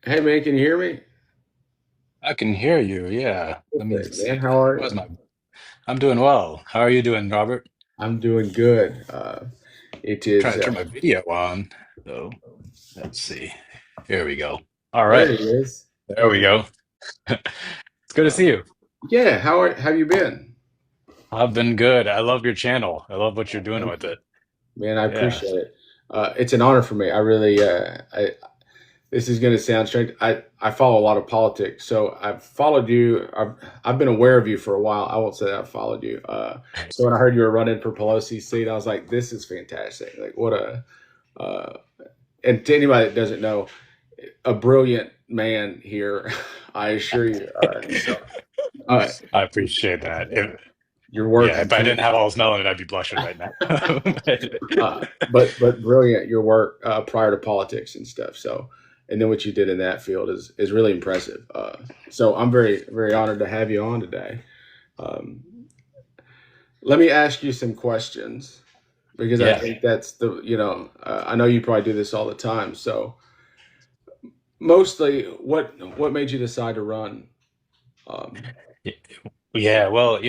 Hey man, can you hear me? I can hear you. Yeah. Let me Okay, see. man, how are Where's you? my? I'm doing well. How are you doing, Robert? I'm doing good. It Trying is to turn my video on. So let's see. Here we go. All there. right. It is. There we go. It's good to Uh, see you. yeah, have you been? I've been good. I love your channel. I love what you're doing Thank with you, it. man. I Yeah. appreciate it. It's an honor for me. I really. This is going to sound strange. I follow a lot of politics, so I've followed you. I've been aware of you for a while. I won't say that I've followed you. So when I heard you were running for Pelosi's seat, I was like, this is fantastic. Like what a. Uh, and to anybody that doesn't know, a brilliant man here, I assure you. Uh, I appreciate that. your work Yeah, if I continues, didn't have all this melanin, I'd be blushing right now. but brilliant your work prior to politics and stuff. So, and then what you did in that field is really impressive. So I'm very honored to have you on today. Um, Let me ask you some questions because I Yeah. think that's the I know you probably do this all the time. So mostly, what made you decide to run? Um, Yeah, well,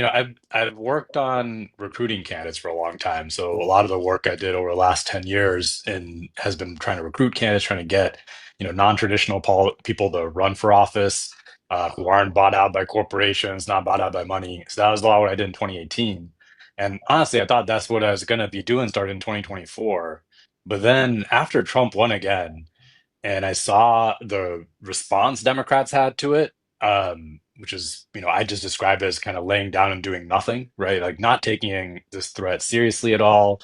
I've worked on recruiting candidates for a long time. So a lot of the work I did over the last 10 years and has been trying to recruit candidates, trying to get, non-traditional people to run for office, who aren't bought out by corporations, not bought out by money. So that was a lot of what I did in 2018. And honestly, I thought that's what I was going to be doing starting in 2024. But then after Trump won again, and I saw the response Democrats had to it, which is, I just described it as kind of laying down and doing nothing, right? Like not taking this threat seriously at all.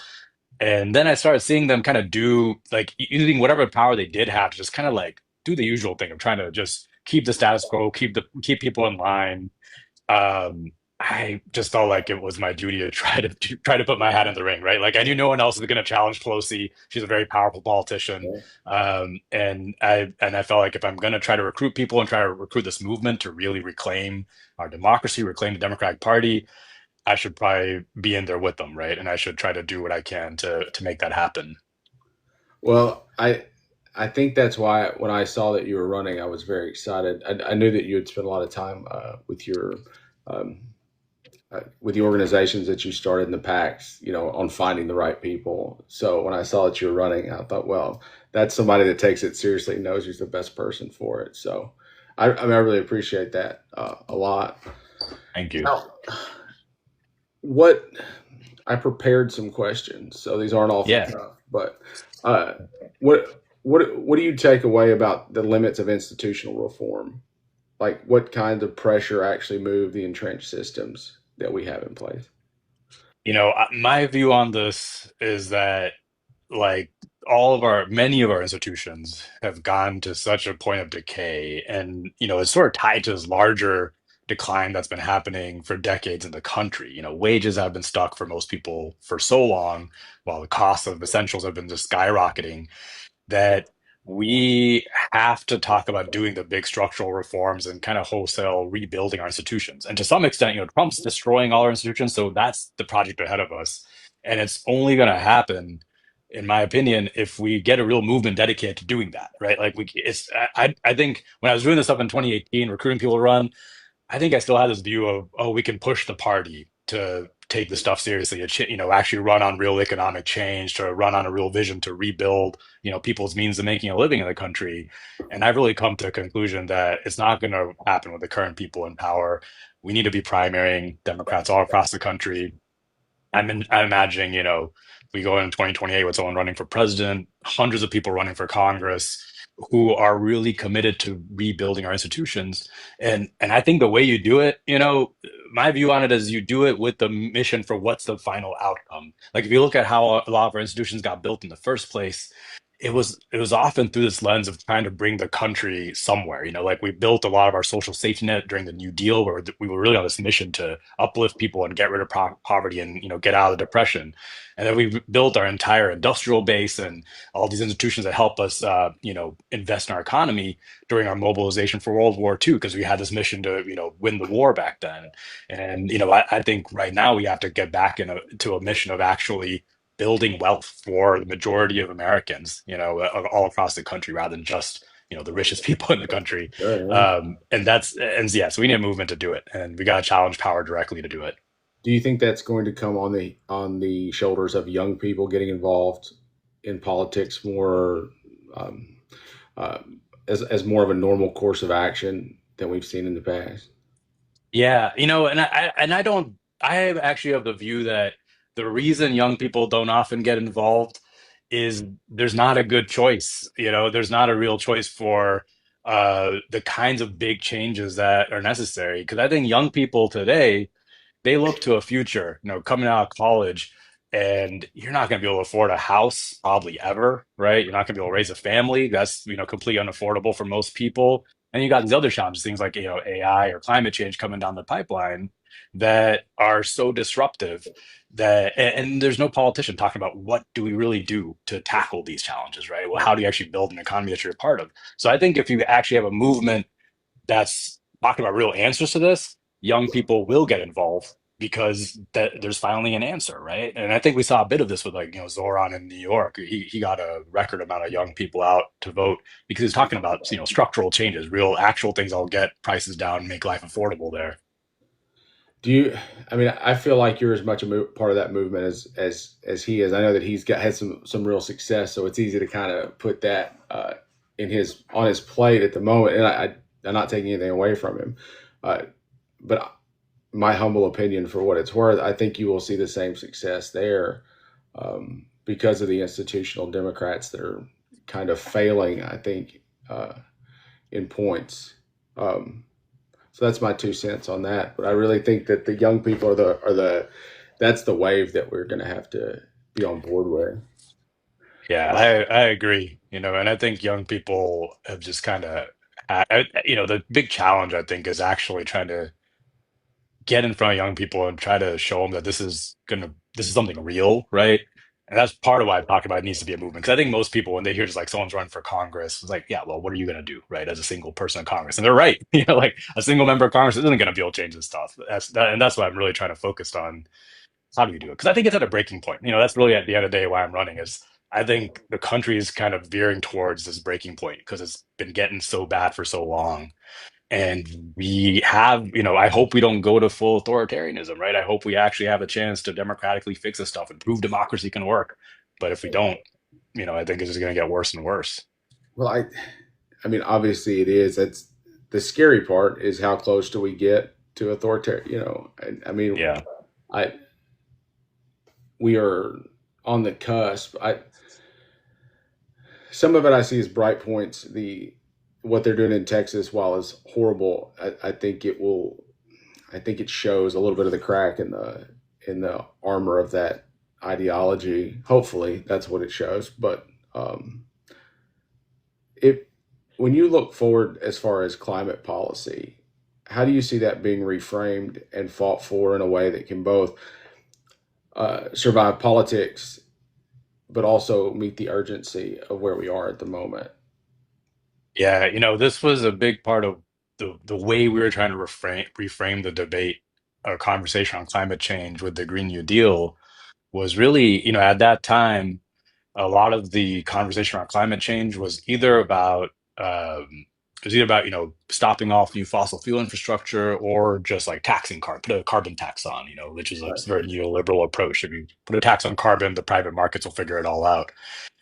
And then I started seeing them kind of do like using whatever power they did have to just kind of like do the usual thing of trying to just keep the status quo, keep people in line. I just felt like it was my duty to try to put my hat in the ring, right? Like I knew no one else was going to challenge Pelosi. She's a very powerful politician, and I felt like if I'm going to try to recruit people and try to recruit this movement to really reclaim our democracy, reclaim the Democratic Party, I should probably be in there with them, right? And I should try to do what I can to make that happen. well, I think that's why when I saw that you were running, I was very excited. I knew that you had spent a lot of time um, with the organizations that you started in the PACs, on finding the right people. So when I saw that you were running, I thought, well, that's somebody that takes it seriously, knows who's the best person for it. So I mean, I really appreciate that a lot. Thank you. Now, what I prepared some questions, so these aren't off the Yeah. cuff, but uh, what do you take away about the limits of institutional reform? Like, what kind of pressure actually moved the entrenched systems that we have in place? My view on this is that like many of our institutions have gone to such a point of decay, and it's sort of tied to this larger decline that's been happening for decades in the country. Wages have been stuck for most people for so long, while the cost of essentials have been just skyrocketing, that we have to talk about doing the big structural reforms and kind of wholesale rebuilding our institutions. And to some extent, Trump's destroying all our institutions, so that's the project ahead of us. And it's only going to happen, in my opinion, if we get a real movement dedicated to doing that, right? Like I think when I was doing this stuff in 2018, recruiting people to run, I think I still had this view of, oh, we can push the party to take the stuff seriously, actually run on real economic change, to run on a real vision to rebuild, people's means of making a living in the country. And I've really come to a conclusion that it's not going to happen with the current people in power. We need to be primarying Democrats all across the country. I'm imagining, we go in 2028 with someone running for president, hundreds of people running for Congress who are really committed to rebuilding our institutions. And I think the way you do it, my view on it is you do it with the mission for what's the final outcome. Like if you look at how a lot of our institutions got built in the first place, it was often through this lens of trying to bring the country somewhere. Like we built a lot of our social safety net during the New Deal, where we were really on this mission to uplift people and get rid of poverty and get out of the depression. And then we built our entire industrial base and all these institutions that help us, invest in our economy during our mobilization for World War II, because we had this mission to win the war back then. And I think right now we have to get back to a mission of actually building wealth for the majority of Americans, all across the country, rather than just the richest people in the country. Sure, yeah. And yeah, so we need a movement to do it, and we got to challenge power directly to do it. Do you think that's going to come on the shoulders of young people getting involved in politics more, um, uh, as more of a normal course of action than we've seen in the past? Yeah, and I don't I actually have the view that the reason young people don't often get involved is there's not a good choice. There's not a real choice for the kinds of big changes that are necessary. Because I think young people today, they look to a future, coming out of college, and you're not going to be able to afford a house probably ever, right? You're not going to be able to raise a family. That's, completely unaffordable for most people. And you got these other challenges, things like, AI or climate change coming down the pipeline that are so disruptive and there's no politician talking about what do we really do to tackle these challenges, right? Well, how do you actually build an economy that you're a part of? So I think if you actually have a movement that's talking about real answers to this, young people will get involved because there's finally an answer, right? And I think we saw a bit of this with like Zoran in New York. He got a record amount of young people out to vote because he's talking about structural changes, real actual things that'll get prices down, make life affordable there. Do you? I mean, I feel like you're as much a part of that movement as he is. I know that he's got had some real success, so it's easy to kind of put that in his on his plate at the moment. And I'm not taking anything away from him, uh, but my humble opinion, for what it's worth, I think you will see the same success there, because of the institutional Democrats that are kind of failing. I think, in points. Um, so that's my 2 cents on that. But I really think that the young people are the that's the wave that we're going to have to be on board with. Yeah, I agree. And I think young people have just kind of, the big challenge I think is actually trying to get in front of young people and try to show them that this is something real, right? And that's part of why I talk about it needs to be a movement. Because I think most people, when they hear just like someone's running for Congress, it's like, yeah, well, what are you going to do, right? As a single person in Congress, and they're right. Like a single member of Congress isn't going to be able to change this stuff. And that's what I'm really trying to focus on. How do you do it? Because I think it's at a breaking point. That's really at the end of the day why I'm running is I think the country is kind of veering towards this breaking point because it's been getting so bad for so long, and we have, I hope we don't go to full authoritarianism, right? I hope we actually have a chance to democratically fix this stuff and prove democracy can work. But if we don't, I think it's just going to get worse and worse. Well, I mean, obviously it is. That's the scary part is how close do we get to authoritarian? I mean, Yeah. I we are on the cusp. I Some of it I see as bright points. The What they're doing in Texas, while is horrible, I think it will. I think it shows a little bit of the crack in the armor of that ideology. Hopefully, that's what it shows. But it when you look forward as far as climate policy, how do you see that being reframed and fought for in a way that can both survive politics, but also meet the urgency of where we are at the moment? Yeah. This was a big part of the way we were trying to reframe the debate or conversation on climate change with the Green New Deal was really, at that time, a lot of the conversation around climate change was either about stopping off new fossil fuel infrastructure or just like taxing carbon, put a carbon tax on, which is a Right. very neoliberal approach. If you put a tax on carbon, the private markets will figure it all out.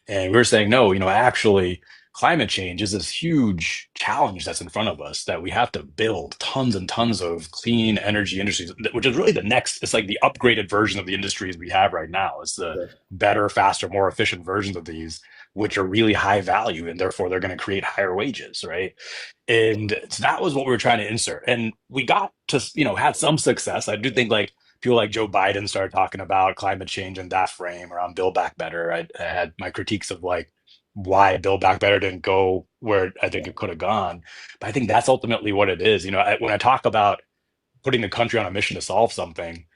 And we were saying, no, actually, climate change is this huge challenge that's in front of us that we have to build tons and tons of clean energy industries, which is really it's like the upgraded version of the industries we have right now. It's the Okay. better, faster, more efficient versions of these, which are really high value, and therefore they're going to create higher wages, right? And so that was what we were trying to insert. And we got to, had some success. I do think like people like Joe Biden started talking about climate change in that frame around Build Back Better. I had my critiques of like why Build Back Better didn't go where I think it could have gone. But I think that's ultimately what it is. When I talk about putting the country on a mission to solve something,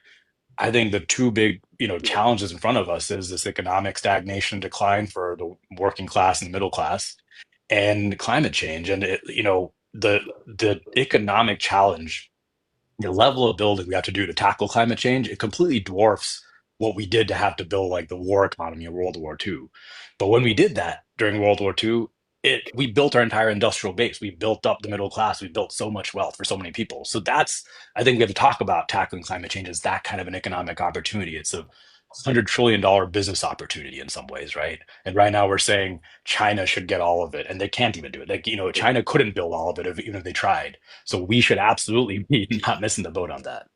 I think the two big, challenges in front of us is this economic stagnation decline for the working class and middle class and climate change. And the economic challenge, the level of building we have to do to tackle climate change, it completely dwarfs what we did to have to build like the war economy in World War II. But when we did that during World War II, we built our entire industrial base. We built up the middle class. We built so much wealth for so many people. So that's, I think we have to talk about tackling climate change as that kind of an economic opportunity. It's a $100 trillion business opportunity in some ways, right? And right now we're saying China should get all of it, and they can't even do it. Like, China couldn't build all of it even if they tried. So we should absolutely be not missing the boat on that.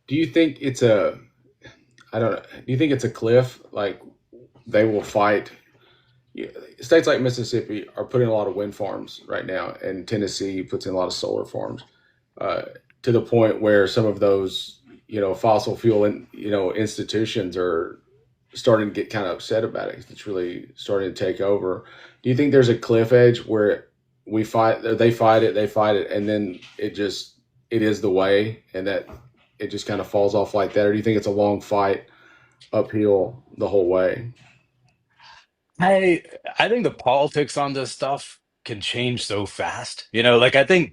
Do you think it's a, I don't know, do you think it's a cliff? Like they will fight? Yeah, states like Mississippi are putting a lot of wind farms right now, and Tennessee puts in a lot of solar farms, uh, to the point where some of those, fossil fuel institutions are starting to get kind of upset about it. It's really starting to take over. Do you think there's a cliff edge where we fight, or they fight it, and then it is the way, and that it just kind of falls off like that, or do you think it's a long fight uphill the whole way? I I think the politics on this stuff can change so fast. Like I think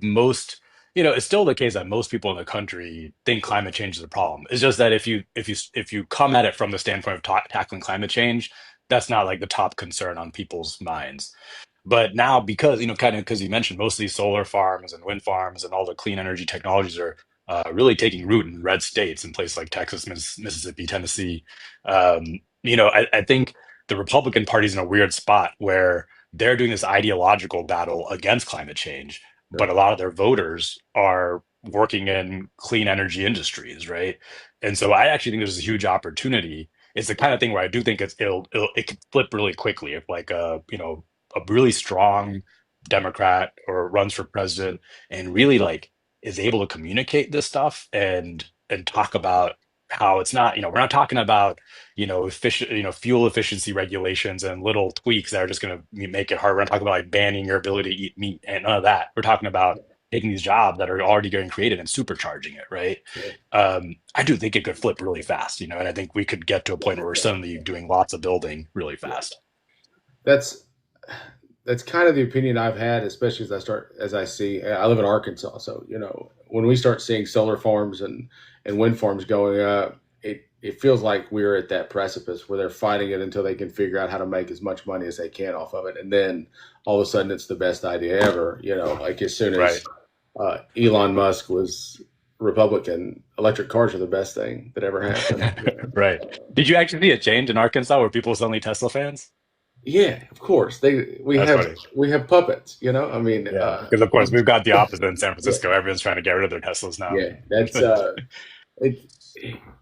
it's still the case that most people in the country think climate change is a problem. It's just that if you come at it from the standpoint of tackling climate change, that's not like the top concern on people's minds. But now, because kind of because you mentioned most of these solar farms and wind farms and all the clean energy technologies are really taking root in red states in places like Texas, Mississippi, Tennessee. I think the Republican Party's in a weird spot where they're doing this ideological battle against climate change, but a lot of their voters are working in clean energy industries, right? And so I actually think there's a huge opportunity. It's the kind of thing where I do think it could flip really quickly if like a really strong Democrat or runs for president and really like is able to communicate this stuff and talk about how it's not, we're not talking about, efficient, fuel efficiency regulations and little tweaks that are just going to make it hard. We're not talking about like banning your ability to eat meat and none of that. We're talking about taking these jobs that are already getting created and supercharging it, right? Yeah. I do think it could flip really fast, and I think we could get to a point where we're suddenly doing lots of building really Yeah. fast. That's that's kind of the opinion I've had, especially as I see. I live in Arkansas, so when we start seeing solar farms and wind farms going up, it feels like we're at that precipice where they're fighting it until they can figure out how to make as much money as they can off of it, and then all of a sudden it's the best idea ever. Like as soon Right. as Elon Musk was Republican, electric cars are the best thing that ever happened. Right. Did you actually see a change in Arkansas where people were suddenly Tesla fans? Yeah, of course. They That's funny. we have puppets. I mean, Yeah. Because of course we've got the opposite in San yeah, Francisco. Everyone's trying to get rid of their Teslas now. yeah. That's it.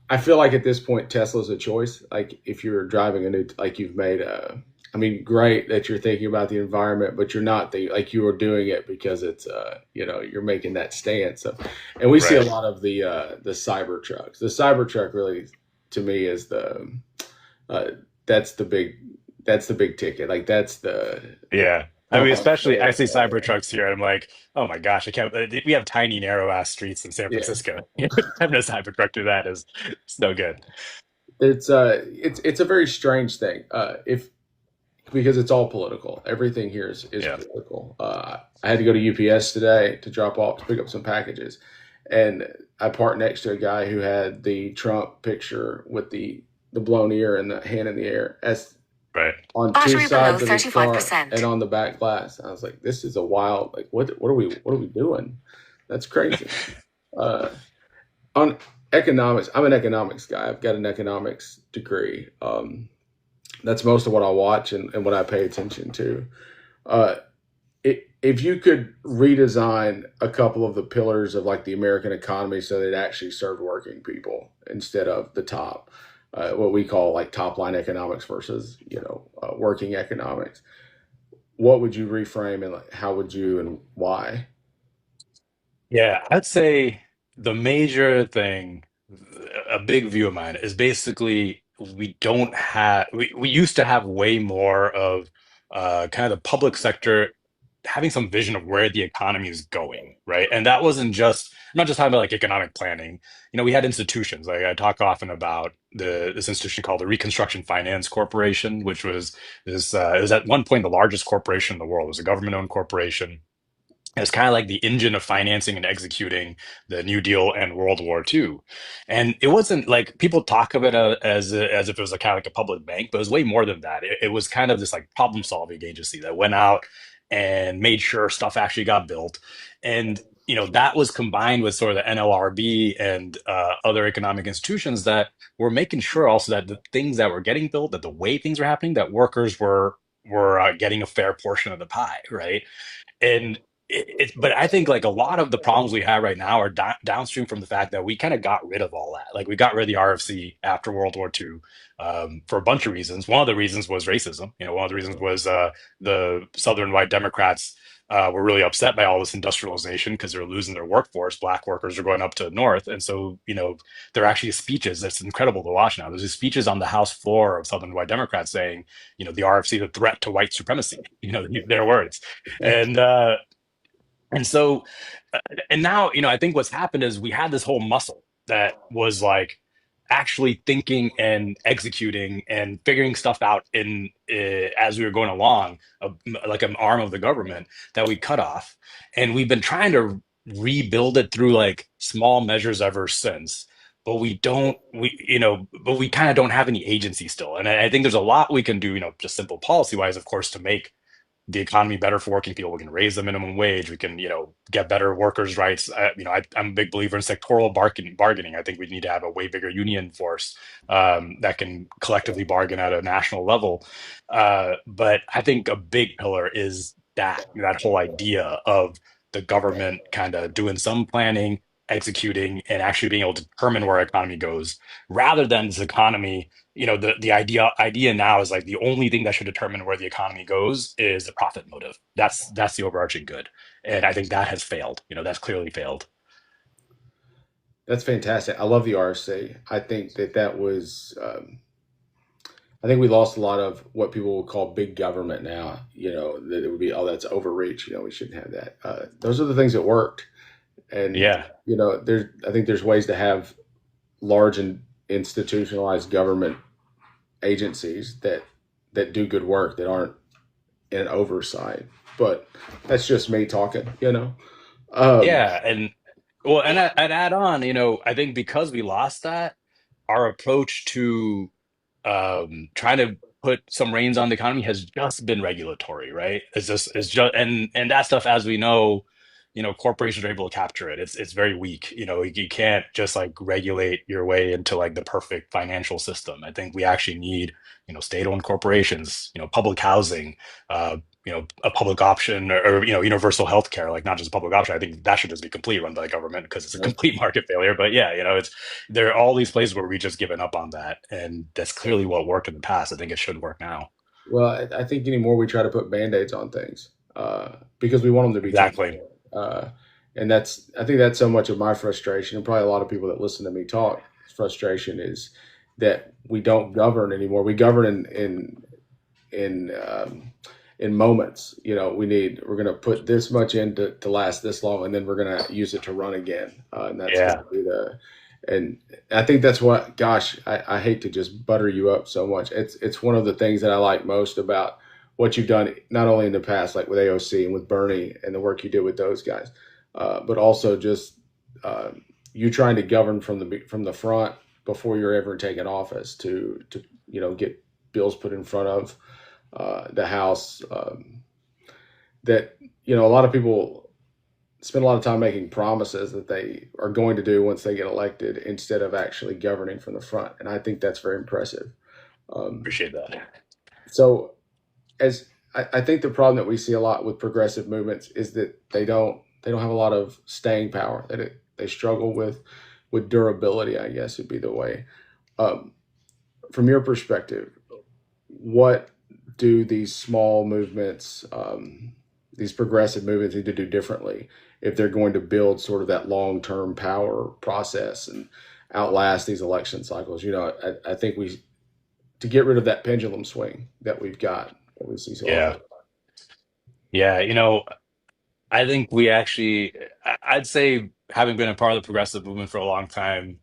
I feel like at this point Tesla's a choice. Like if you're driving a new, like you've made a. I mean, great that you're thinking about the environment, but you're not like you are doing it because it's you're making that stance. So, and we see a Right. lot of the cyber trucks. The cyber truck really, to me, is uh, that's the big that's the big ticket. Like that's the Yeah. I how mean, hard especially I sales see are. Cybertrucks here, and I'm like, oh my gosh, I can't. We have tiny, narrow ass streets in San Yeah, Francisco. Having a Cybertruck do that is it's no good. it's a very strange thing. If because it's all political. Everything here is Yeah. political. I had to go to UPS today to pick up some packages, and I parked next to a guy who had the Trump picture with the blown ear and the hand in the air as Right. on two Battery below sides of his car and 35%. on the back glass. I was like, this is a wild. Like, what are we doing? That's crazy. Uh, on economics, I'm an economics guy. I've got an economics degree. That's most of what I watch and what I pay attention to. Uh, if you could redesign a couple of the pillars of like the American economy so that it actually served working people instead of the top, what we call like top line economics versus working economics, what would you reframe and like, how would you and why? Yeah, I'd say the major thing, a big view of mine, is basically we used to have way more of kind of the public sector having some vision of where the economy is going, right? And that wasn't just, I'm not just talking about like economic planning. We had institutions. Like I talk often about this institution called the Reconstruction Finance Corporation, which was it was at one point the largest corporation in the world. It was a government-owned corporation. It's kind of like the engine of financing and executing the New Deal and World War II. And it wasn't like people talk of it as if it was a kind of like a public bank, but it was way more than that. It was kind of this like problem solving agency that went out and made sure stuff actually got built. And that was combined with sort of the NLRB and other economic institutions that were making sure also that the things that were getting built, that the way things were happening, that workers were getting a fair portion of the pie, right? And but I think like a lot of the problems we have right now are downstream from the fact that we kind of got rid of all that. Like we got rid of the RFC after World War II, for a bunch of reasons. One of the reasons was racism. One of the reasons was the Southern white Democrats were really upset by all this industrialization because they're losing their workforce. Black workers are going up to the north, and so there are actually speeches. That's incredible to watch now. There's these speeches on the House floor of Southern white Democrats saying, the RFC is a threat to white supremacy. Their words. And and so and now, I think what's happened is we had this whole muscle that was like actually thinking and executing and figuring stuff out in as we were going along, like an arm of the government that we cut off, and we've been trying to rebuild it through like small measures ever since. But we kind of don't have any agency still, and I think there's a lot we can do, just simple policy wise, of course, to make the economy better for working people. We can raise the minimum wage. We can, get better workers' rights. I'm a big believer in sectoral bargaining. I think we need to have a way bigger union force that can collectively bargain at a national level. But I think a big pillar is that whole idea of the government kind of doing some planning, executing, and actually being able to determine where our economy goes, rather than this economy. The idea now is like the only thing that should determine where the economy goes is the profit motive. That's the overarching good, and I think that has failed. That's clearly failed. That's fantastic. I love the RFC. I think that was. I think we lost a lot of what people would call big government now. That it would be, oh, that's overreach. We shouldn't have that. Those are the things that worked, and Yeah, there's. I think there's ways to have large and institutionalized government agencies that do good work that aren't in oversight. But that's just me talking. Um, yeah, and well, and I'd add on. I think because we lost that, our approach to trying to put some reins on the economy has just been regulatory, right? It's just and that stuff, as we know, corporations are able to capture it. It's very weak. You can't just like regulate your way into like the perfect financial system. I think we actually need, state-owned corporations, public housing, a public option, or universal healthcare, like not just a public option. I think that should just be completely run by the government because it's a complete market failure. But yeah, there are all these places where we just given up on that, and that's clearly what worked in the past. I think it should work now. well, I think anymore we try to put band-aids on things because we want them to be Exactly. temporary. And I think that's so much of my frustration, and probably a lot of people that listen to me talk. Frustration is that we don't govern anymore. We govern in moments. We're going to put this much in to last this long, and then we're going to use it to run again, and that's going Yeah. to be and I think that's what. Gosh, I hate to just butter you up so much. It's one of the things that I like most about what you've done, not only in the past, like with AOC and with Bernie and the work you did with those guys, but also just uh, you trying to govern from the front before you're ever taking office to get bills put in front of the House, that a lot of people spend a lot of time making promises that they are going to do once they get elected instead of actually governing from the front, and I think that's very impressive. Um, Appreciate that. so as I think the problem that we see a lot with progressive movements is that they don't have a lot of staying power. They struggle with durability, I guess would be the way. Um, from your perspective, what do these small movements, these progressive movements, need to do differently if they're going to build sort of that long term power process and outlast these election cycles? I think we to get rid of that pendulum swing that we've got that we see so Yeah. often. Yeah. I think we actually, I'd say, having been a part of the progressive movement for a long time,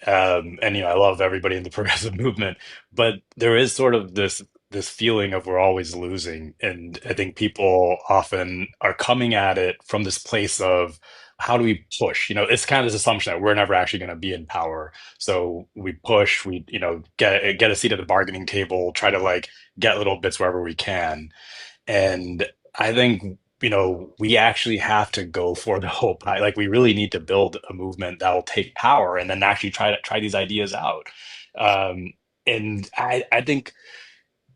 and I love everybody in the progressive movement, but there is sort of this feeling of we're always losing, and I think people often are coming at it from this place of how do we push? It's kind of this assumption that we're never actually going to be in power, so we push, we get a seat at the bargaining table, try to like get little bits wherever we can, and I think, we actually have to go for the whole pie. Like we really need to build a movement that will take power and then actually try these ideas out. Um, and I think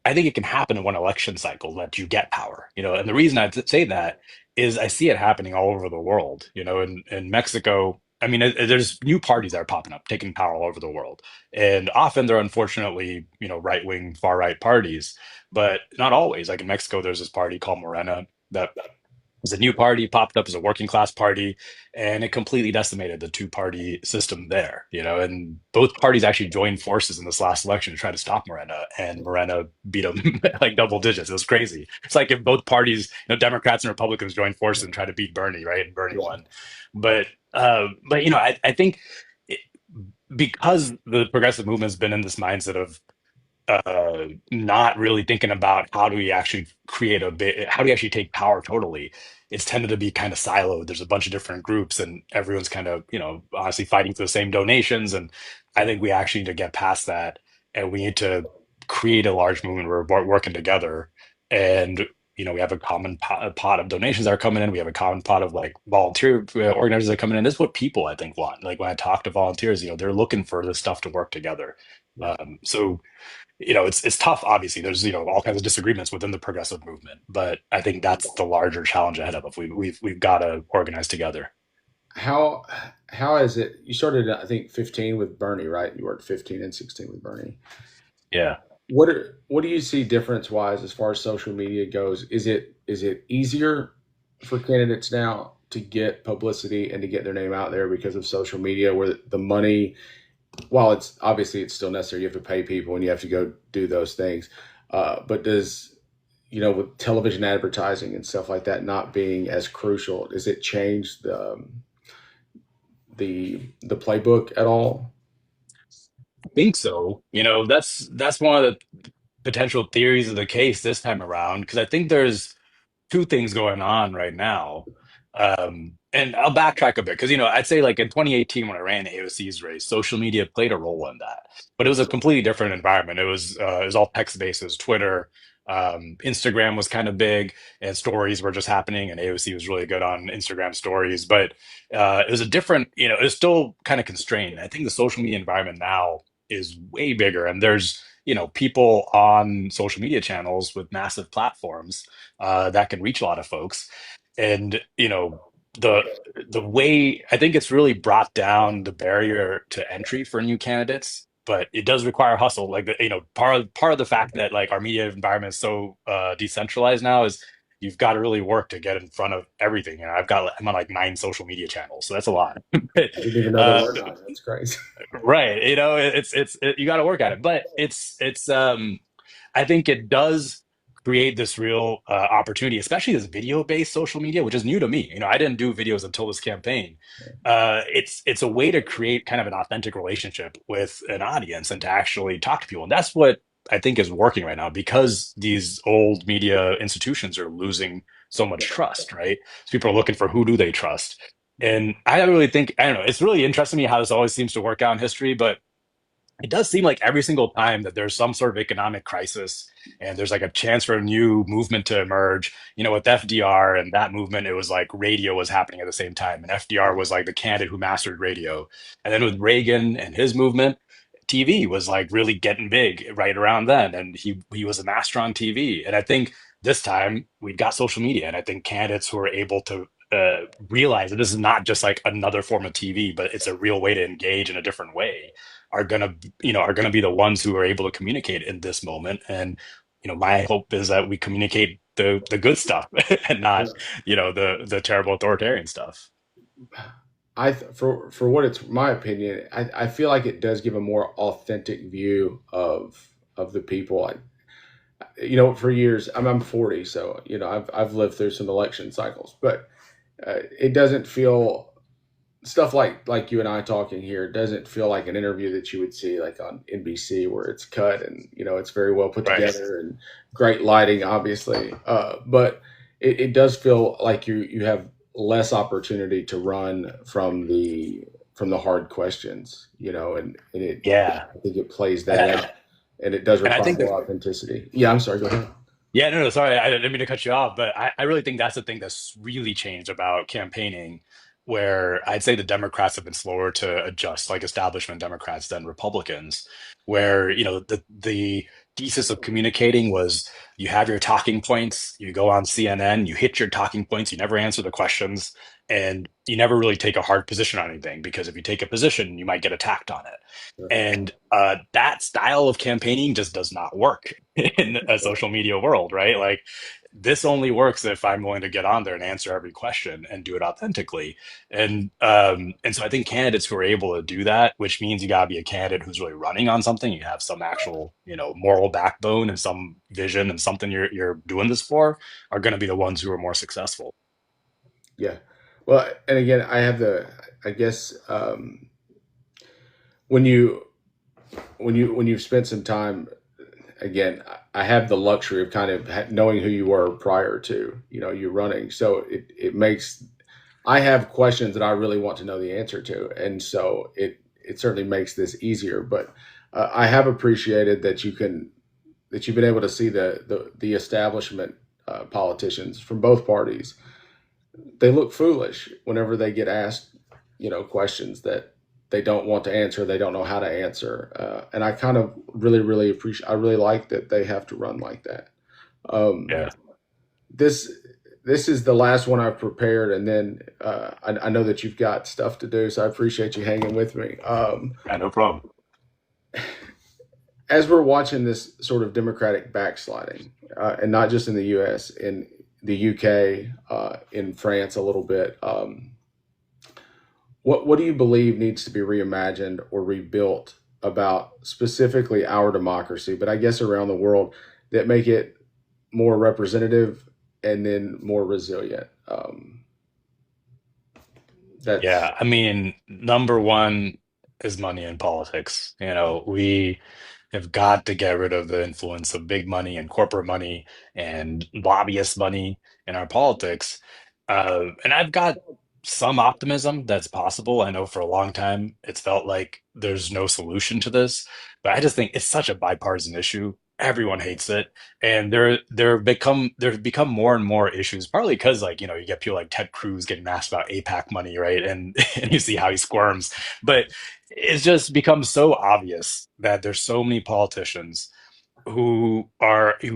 it can happen in one election cycle that you get power, and the reason say that is I see it happening all over the world, in Mexico. I mean, there's new parties that are popping up, taking power all over the world. And often they're unfortunately, right wing, far right parties, but not always. Like in Mexico, there's this party called Morena that it's a new party, popped up as a working class party, and it completely decimated the two-party system there, and both parties actually joined forces in this last election to try to stop Morena, and Morena beat them like double digits. It was crazy. It's like if both parties, Democrats and Republicans joined forces and tried to beat Bernie, right? And Bernie Yeah. won. But I think it, because the progressive movement has been in this mindset of not really thinking about how do we actually create a bit, how do we actually take power totally. It's tended to be kind of siloed. There's a bunch of different groups, and everyone's kind of, honestly fighting for the same donations. And I think we actually need to get past that, and we need to create a large movement where we're working together. And we have a common pot of donations that are coming in. We have a common pot of like volunteer organizers that are coming in. This is what people I think want. Like when I talk to volunteers, they're looking for this stuff to work together. So it's tough. Obviously, there's all kinds of disagreements within the progressive movement, but I think that's the larger challenge ahead of us. We've got to organize together. How how is it? You started, I think, 15 with Bernie, right? You worked 15 and 16 with Bernie. Yeah. What do you see difference wise as far as social media goes? Is it easier for candidates now to get publicity and to get their name out there because of social media, where the money, while it's obviously it's still necessary, you have to pay people and you have to go do those things. But does, with television advertising and stuff like that not being as crucial, does it change the playbook at all? I think so. That's one of the potential theories of the case this time around, because I think there's two things going on right now. And I'll backtrack a bit because, I'd say like in 2018 when I ran AOC's race, social media played a role in that, but it was a completely different environment. It was all text based. It was Twitter. Instagram was kind of big, and stories were just happening, and AOC was really good on Instagram stories. But it was a different, it was still kind of constrained. I think the social media environment now is way bigger, and there's people on social media channels with massive platforms that can reach a lot of folks. And the the way I think it's really brought down the barrier to entry for new candidates, but it does require hustle. Like part of the fact that like our media environment is so decentralized now is you've got to really work to get in front of everything. And I'm on like 9 social media channels, so that's a lot. But, I didn't even know there uh, were none. That's crazy. right, you got to work at it, but it's I think it does create this real opportunity, especially this video-based social media, which is new to me. I didn't do videos until this campaign. It's a way to create kind of an authentic relationship with an audience and to actually talk to people, and that's what I think is working right now because these old media institutions are losing so much trust. Right, so people are looking for who do they trust, and I really think I don't know. It's really interesting to me how this always seems to work out in history, but it does seem like every single time that there's some sort of economic crisis and there's like a chance for a new movement to emerge, with FDR and that movement, it was like radio was happening at the same time. And FDR was like the candidate who mastered radio. And then with Reagan and his movement, TV was like really getting big right around then. And he was a master on TV. And I think this time we've got social media. And I think candidates who are able to realize that this is not just like another form of TV, but it's a real way to engage in a different way are gonna be the ones who are able to communicate in this moment. And my hope is that we communicate the good stuff and not the terrible authoritarian stuff. For what it's my opinion, I feel like it does give a more authentic view of the people. For years, I'm 40, so I've lived through some election cycles, but it doesn't feel stuff like you and I talking here doesn't feel like an interview that you would see like on NBC where it's cut and it's very well put Right. together and great lighting, obviously. But it does feel like you have less opportunity to run from the hard questions, and Yeah. I think it plays And that out, and it does and I require think more authenticity. Yeah, I'm sorry. Go ahead. Yeah, no, no, sorry, I didn't mean to cut you off, but I really think that's the thing that's really changed about campaigning, where I'd say the Democrats have been slower to adjust, like establishment Democrats than Republicans, where, the thesis of communicating was you have your talking points, you go on CNN, you hit your talking points, you never answer the questions, and you never really take a hard position on anything, because if you take a position, you might get attacked on it. And that style of campaigning just does not work in a social media world, right? Like, this only works if I'm willing to get on there and answer every question and do it authentically. And so I think candidates who are able to do that, which means you gotta be a candidate who's really running on something, you have some actual, moral backbone and some vision and something you're doing this for, are going to be the ones who are more successful. Yeah. Well, and again, I guess when you've spent some time, again, I have the luxury of kind of knowing who you were prior to, you running. So it makes, I have questions that I really want to know the answer to. And so it certainly makes this easier, but I have appreciated that you've been able to see the establishment politicians from both parties. They look foolish whenever they get asked, questions that they don't want to answer, they don't know how to answer, and I kind of really appreciate. I really like that they have to run like that. Um, Yeah, this this is the last one I've prepared, and then I know that you've got stuff to do, so I appreciate you hanging with me. yeah, no problem. As we're watching this sort of democratic backsliding, and not just in the U.S., in the U.K., in France, a little bit. What do you believe needs to be reimagined or rebuilt about specifically our democracy, but I guess around the world, that make it more representative and then more resilient? That's Yeah, I mean, number one is money in politics. We have got to get rid of the influence of big money and corporate money and lobbyist money in our politics. And I've got some optimism that's possible. I know for a long time it's felt like there's no solution to this, but I just think it's such a bipartisan issue. Everyone hates it, and there have become more and more issues. Partly because, like, you get people like Ted Cruz getting asked about APAC money, right? And and you see how he squirms. But it's just become so obvious that there's so many politicians who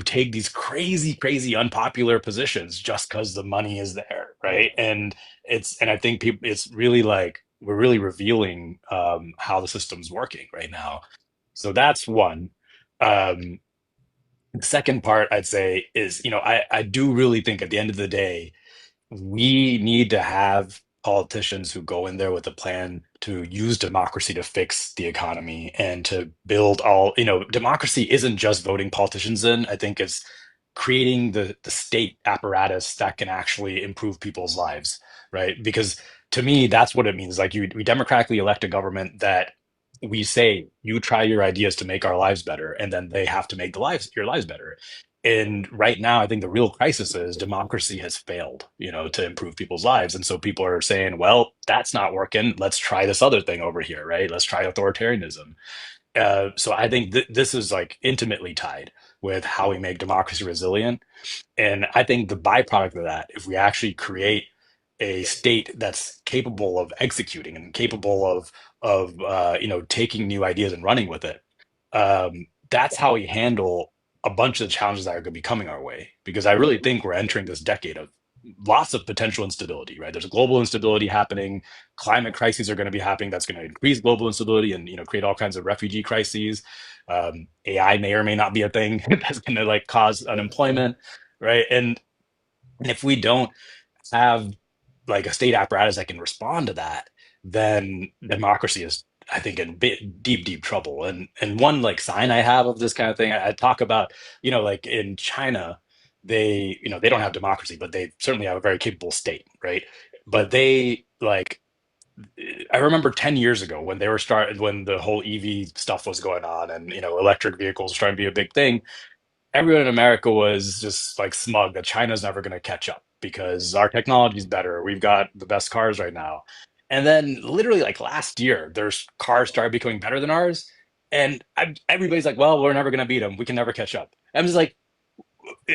take these crazy unpopular positions just because the money is there, right? And I think people, it's really like we're really revealing how the system's working right now. So that's one. um the second part I'd say is, I do really think at the end of the day we need to have politicians who go in there with a plan to use democracy to fix the economy and to build all, democracy isn't just voting politicians in. I think it's creating the state apparatus that can actually improve people's lives, right? Because to me, that's what it means. Like, we democratically elect a government that we say, you try your ideas to make our lives better, and then they have to make your lives better. And right now, I think the real crisis is democracy has failed, to improve people's lives. And so people are saying, well, that's not working. Let's try this other thing over here, right? Let's try authoritarianism. So I think this is like intimately tied with how we make democracy resilient. And I think the byproduct of that, if we actually create a state that's capable of executing and capable of taking new ideas and running with it, that's how we handle a bunch of the challenges that are going to be coming our way. Because I really think we're entering this decade of lots of potential instability, right? There's global instability happening. Climate crises are going to be happening. That's going to increase global instability and, create all kinds of refugee crises. AI may or may not be a thing that's going to like cause unemployment, right? And if we don't have like a state apparatus that can respond to that, then democracy is, I think, in deep trouble. And one like sign I have of this kind of thing, I talk about, like in China, they don't have democracy, but they certainly have a very capable state, right? But they like, I remember 10 years ago when when the whole EV stuff was going on, and electric vehicles were trying to be a big thing. Everyone in America was just like smug that China's never going to catch up because our technology is better. We've got the best cars right now. And then literally like last year, their cars started becoming better than ours. And everybody's like, well, we're never going to beat them. We can never catch up. I'm just like,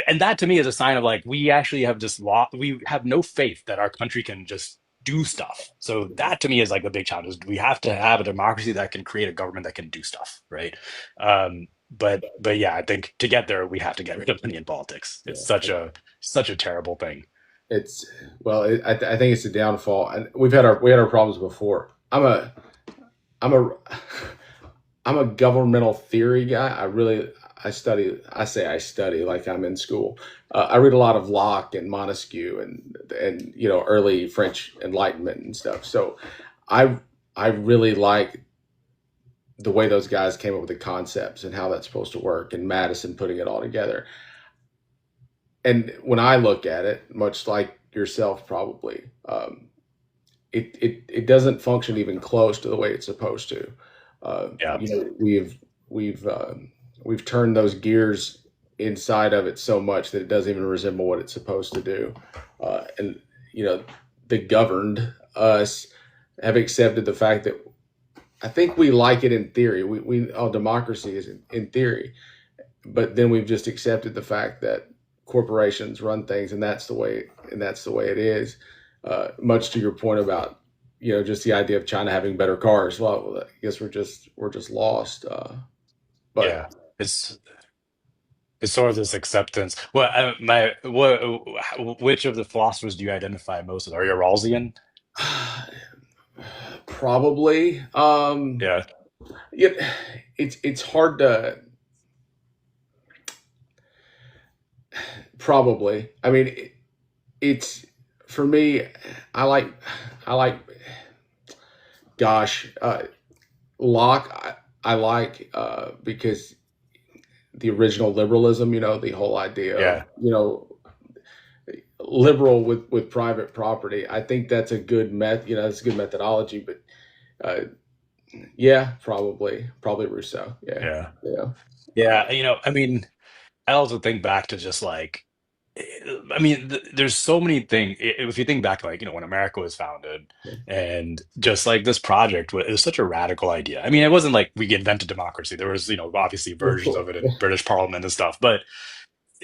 and that to me is a sign of like we actually have just lost. We have no faith that our country can just do stuff. So that to me is like the big challenge. Is we have to have a democracy that can create a government that can do stuff, right? But yeah, I think to get there, we have to get rid of money in politics. It's Yeah, such a terrible thing. it's well, I think it's a downfall, and we had our problems before. I'm a I'm a governmental theory guy. I study like I'm in school. I read a lot of Locke and Montesquieu and early French Enlightenment and stuff. So I I really like the way those guys came up with the concepts and how that's supposed to work, and Madison putting it all together. And when I look at it, much like yourself probably, it doesn't function even close to the way it's supposed to. Yeah, We've turned those gears inside of it so much that it doesn't even resemble what it's supposed to do. And the governed us have accepted the fact that I think we like it in theory. Democracy is in theory, but then we've just accepted the fact that corporations run things, and that's the way it is. Much to your point about just the idea of China having better cars. Well, I guess we're just lost. But yeah. It's it's sort of this acceptance. Well, my which of the philosophers do you identify most with? Are you a Rawlsian? probably, Yeah, yeah, it's hard to probably. I mean, it's for me. I like gosh, Locke. I like because the original liberalism, the whole idea of yeah. liberal with private property. I think that's a good that's a good methodology. But uh, yeah, probably Rousseau. Yeah, Yeah. yeah, Yeah, I mean, I also think back to just like, I mean, there's so many things. If you think back, like, when America was founded and just like this project, it was such a radical idea. I mean, it wasn't like we invented democracy. There was, obviously of versions course. of it in British Parliament and stuff. But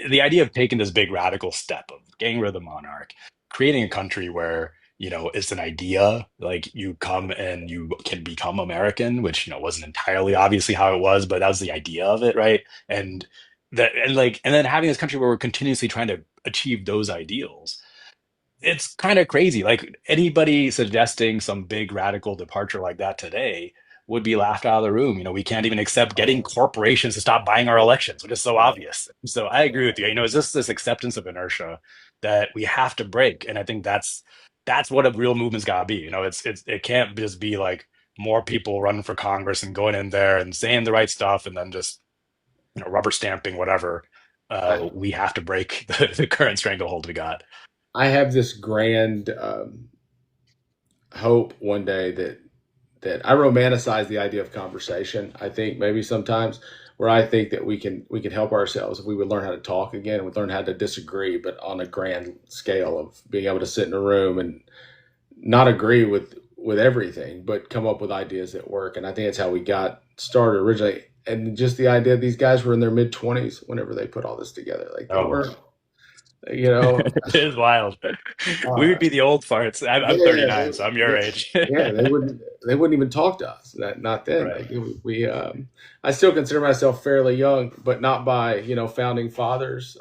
the idea of taking this big radical step of getting rid of the monarch, creating a country where it's an idea, like you come and you can become American, which wasn't entirely obviously how it was, but that was the idea of it, right? And and then having this country where we're continuously trying to achieve those ideals, it's kind of crazy. Like anybody suggesting some big radical departure like that today would be laughed out of the room. We can't even accept getting corporations to stop buying our elections, which is so obvious. So I agree with you. It's just this acceptance of inertia that we have to break, and I think that's what a real movement's got to be. It can't just be like more people running for Congress and going in there and saying the right stuff and then just rubber stamping whatever. I, We have to break the current stranglehold we got. I have this grand hope one day that I romanticize the idea of conversation. I think maybe sometimes where I think that we can help ourselves if we would learn how to talk again, we learn how to disagree, but on a grand scale of being able to sit in a room and not agree with everything, but come up with ideas that work. And I think that's how we got started originally. And just the idea these guys were in their mid 20s whenever they put all this together. Like they Oh, weren't, you know, it is wild. We would uh, be the old farts. I'm yeah, 39, so I'm your age. yeah, they wouldn't even talk to us. Not then. Right. Like I still consider myself fairly young, but not by founding fathers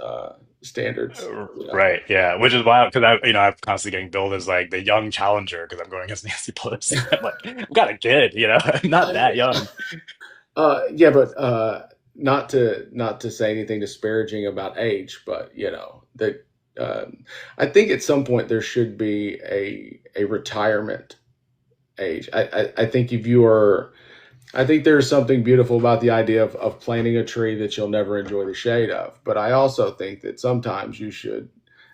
standards. Right. Yeah. Which is wild because I'm constantly getting billed as like the young challenger because I'm going against Nancy Pelosi. I'm like, I've got a kid, I'm not that young. Yeah, but not to say anything disparaging about age, but that I think at some point there should be a retirement age. I think if you are, I think there's something beautiful about the idea of planting a tree that you'll never enjoy the shade of. But I also think that sometimes you should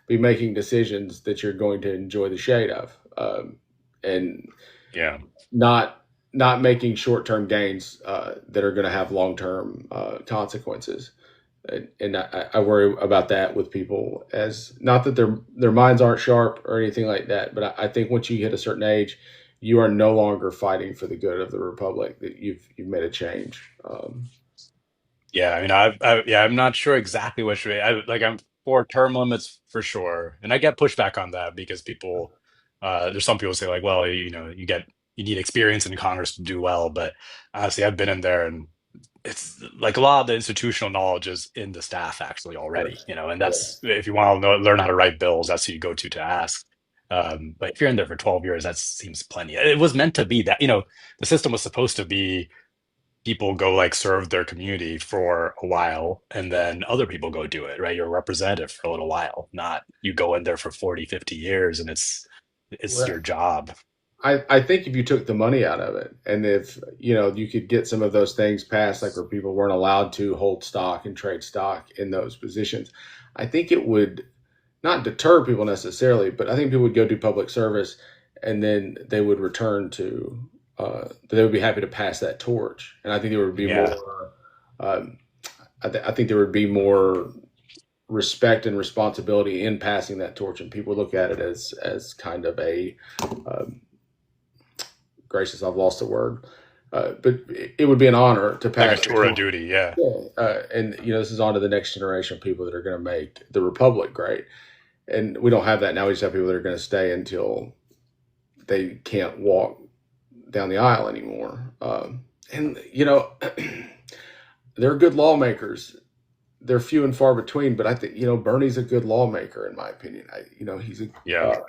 be making decisions that you're going to enjoy the shade of, and Yeah. not making short term gains that are going to have long term consequences. And I worry about that with people, as not that their minds aren't sharp or anything like that, but I think once you hit a certain age, you are no longer fighting for the good of the republic. That you've made a change. Yeah, I mean, yeah, I'm not sure exactly which way. I'm for term limits for sure, and I get pushback on that because there's some people say like, well, you need experience in Congress to do well, but honestly, I've been in there, and it's like a lot of the institutional knowledge is in the staff actually already, Yes. and that's Yes. if you want to learn how to write bills, that's who you go to ask. But if you're in there for 12 years, that seems plenty. It was meant to be that, the system was supposed to be people go like serve their community for a while and then other people go do it, right? You're a representative for a little while, not you go in there for 40, 50 years and it's Well, your job. I think if you took the money out of it, and if you could get some of those things passed, like where people weren't allowed to hold stock and trade stock in those positions, I think it would not deter people necessarily, but I think people would go do public service, and then they would return to they would be happy to pass that torch, and I think there would be Yeah. more. Um, I think there would be more respect and responsibility in passing that torch, and people look at it as kind of a um, gracious, I've lost the word. But it would be an honor to Like a pass the tour of torch. duty. Yeah. Yeah. And this is on to the next generation of people that are going to make the republic great. And we don't have that now. We just have people that are going to stay until they can't walk down the aisle anymore. And they're good lawmakers. They're few and far between, but I think Bernie's a good lawmaker in my opinion. He's a Yeah.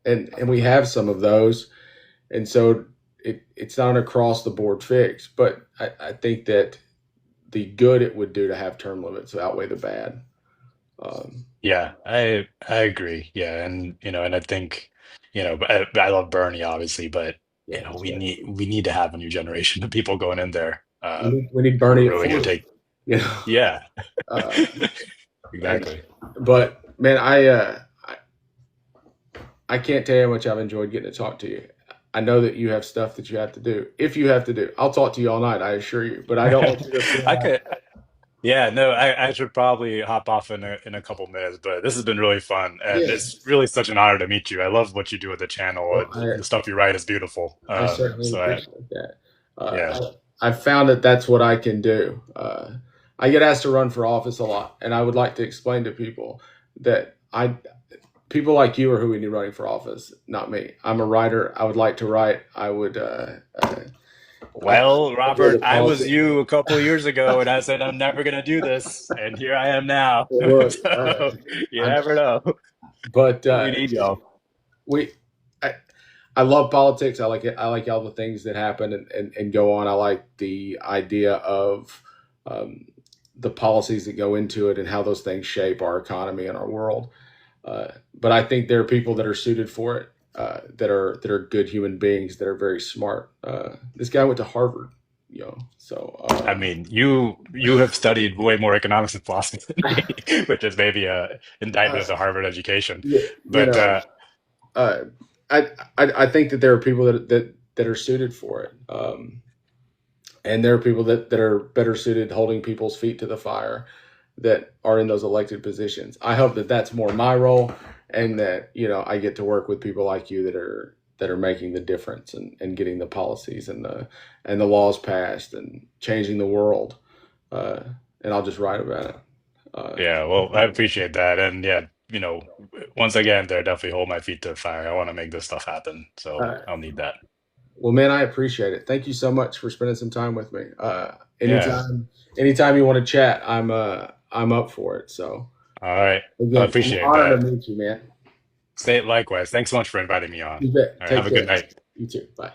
and we have some of those, and so it's not an across the board fix, but I think that the good it would do to have term limits outweigh the bad. Um, Yeah, I agree. Yeah, and I think, I love Bernie obviously, but yeah, he's great. we need to have a new generation of people going in there, We need who are Bernie at really going to 40. take. You know, Yeah, uh, and exactly. but man, I can't tell you how much I've enjoyed getting to talk to you. I know that you have stuff that you have to do. If you have to do, I'll talk to you all night. I assure you. But I don't want you to feel I like could. Yeah, no, I should probably hop off in a couple minutes, but this has been really fun, and yeah. it's really such an honor to meet you. I love what you do with the channel. Well, The stuff you write is beautiful. I certainly So appreciate that. yeah, I've found that that's what I can do. I get asked to run for office a lot, and I would like to explain to people that people like you are who we need running for office, not me. I'm a writer. I would like to write. I well, enjoy Robert, the I was politics. you a couple of years ago, and I said I'm never gonna do this, and here I am now. Look, So you I'm, never know. but We need y'all. we, I, I love politics. I like it. I like all the things that happen and go on. I like the idea of um, the policies that go into it and how those things shape our economy and our world. But I think there are people that are suited for it, that are good human beings, that are very smart. This guy went to Harvard, so I mean, you have studied way more economics and philosophy than me, which is maybe a indictment uh, of the Harvard education. you, you But know, uh, I think that there are people that are suited for it. And there are people that are better suited holding people's feet to the fire that are in those elected positions. I hope that that's more my role, and that I get to work with people like you that are making the difference, and getting the policies and the laws passed and changing the world. Uh, and I'll just write about it. Uh, yeah, well, I appreciate that. And yeah, once again, they're definitely hold my feet to the fire. I want to make this stuff happen. So uh, I'll need that. well, man, I appreciate it. Thank you so much for spending some time with me. Yeah. Anytime you want to chat, I'm up for it. So All right. I again, an appreciate honor that. to meet you, man. Say it likewise. Thanks so much for inviting me on. You bet. All right. Have Take a good care. night. You too. Bye.